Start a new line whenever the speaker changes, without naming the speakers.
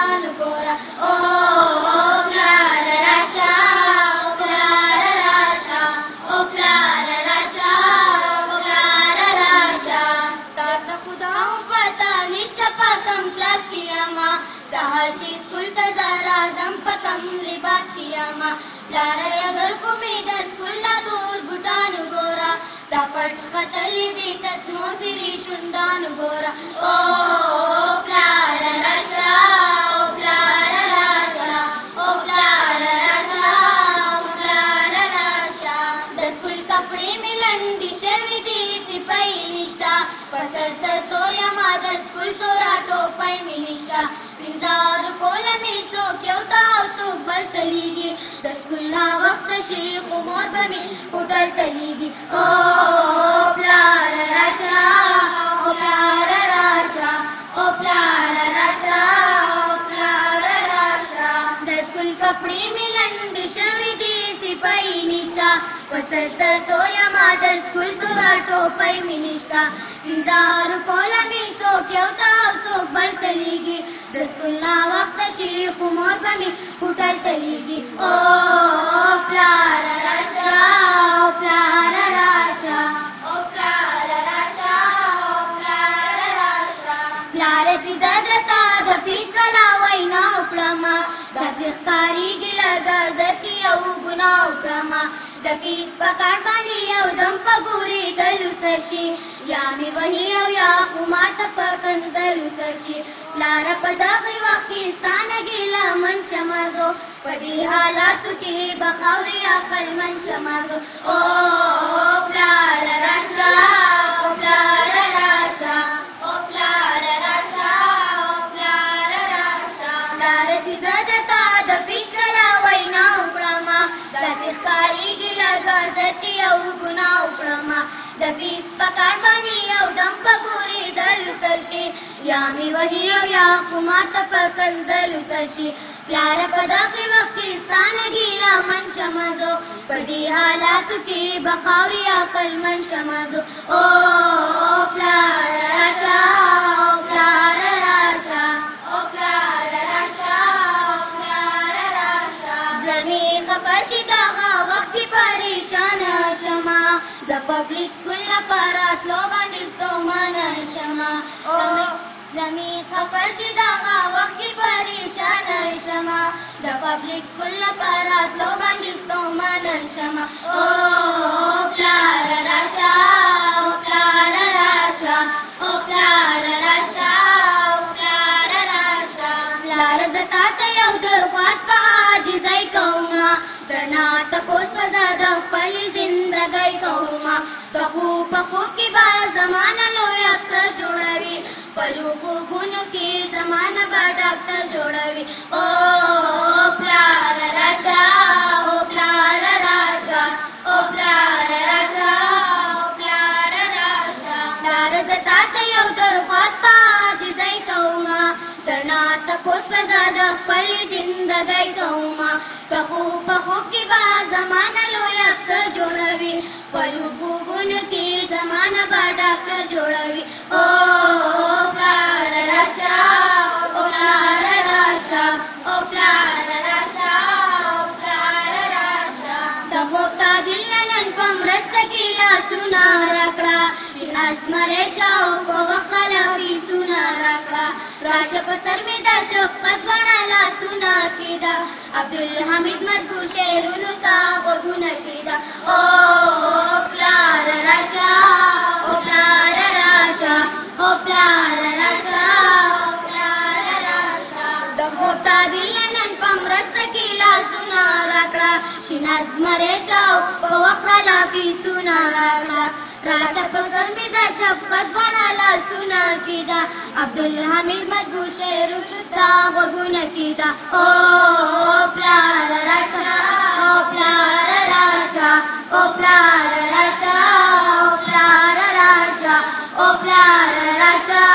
بوټانو ګوره او پلار راشه او پلار راشه او پلار راشه او پلار راشه تا ته خدا پتا نشته په کم کلاس کې یما سهار چې سکول ته زه راځم په کم لباس کې یما پلاره اگر خو مې د سکول لا دور بوټانو ګوره دا پټ ختلې وي تسمو سري شونډانو ګوره او پلار راشه او پلار راشه او پلار راشه او پلار راشه د سکول کپړې مې لنډې شوې دي سپۍ نشته په سر سر تور یما د سکول تورا ټوپۍ مې نشته پنځه روپوله مې څوک یو ته او څوک بل ته لیږي د سکول ناوخته شي خو مور به مې هوټل ته لیږي او پلار راشه او پلار راشه او پلار راشه او پلار راشه د سکول کپړې مې لنډې شوې دي سپۍ نشته په سر سر تور یما د سکول تورا ټوپۍ مې نشته پنځه روپوله مې څوک یو ته او څوک بل ته لیږي د سکول ناوخته شي خو مور به مې هوټل ته لیږي او پلار راشه او پلار راشه او پلار راشه او پلار راشه پلاره چې زه درته د فیس کله وینا وکړمه داسې ښکارېږي لکه زه چې یو ګناه وکړمه د فیس په کارت باندې یو دم په ګورېدلو سر شي یا مې وهي او یا خو ماته په کنځلو سر شي پلاره په دغې وخت کې ستا نه ګیله من شمه زو په دې حالاتو کې به خاورې عقلمن شمه زو او پلار راشه او پلار راشه او پلار راشه او پلار راشه پلاره چې زه درته د فیس کله وینا وکړمه داسې ښکارېږي لکه زه چې یو ګناه وکړمه د فیس په کارت باندې یو دم په ګورېدلو سر شي یا مې وهي او یا خو ماته په کنځلو سر شي پلاره په دغې وخت کې ستا نه ګیله من شمه زو په دې حالاتو کې به خاورې عقلمن شمه زو او پلار راشه او پلار راشه او پلار راشه او پلار راشه زه مې خفه شي دغه وخت کې پریشانه شمه د پبلیک سکول لپاره تلو باندې ستومانه شمه زه مې خفه شي دغه وخت کې پریشانه شمه د پبلیک سکول لپاره تلو باندې ستومانه شمه او پلار راشه او پلار راشه او پلار راشه او پلار راشه پلاره زه تاته یو درخواست په عاجزۍ کومه درنه تپوس به زه د خپلې زندګۍ کومه په خوب کې به زمانه لوی افسر جوړوي پلو خوبونو کې زمانه به ډاکټر جوړوي او پلار راشه او پلار راشه او پلار راشه او پلار راشه پلاره زه تاته یو درخواست په عاجزۍ کومه درنه تپوس به زه د خپلې زندګۍ کومه په خوب کې به زمانه لوی افسر جوړوي پلو خوبونو کې زمانه به ډاکټر جوړوي او پلار راشه او پلار راشه او پلار راشه او پلار راشه د خوب تعبیر نن په مرسته کې لاسونه راکړه شین ازمرې شو په وخت فیسونه راکړه راشه په سر مې د شفقت دواړه لاسونه کېده عبدالحمید مجبور شعرونو ته غوږونه کېده او پلار راشه او پلار راشه او پلار راشه او پلار راشه د خوب تعبیر نن په مرسته کې لاسونه راکړه شین ازمرې شو په وخت فیسونه راکړه راشه په سر مې د شفقت دواړه لاسونه کېده عبدالحمید مجبور شعرونو ته غوږونه کېده او پلار راشه او پلار راشه او پلار راشه او پلار راشه او پلار راشه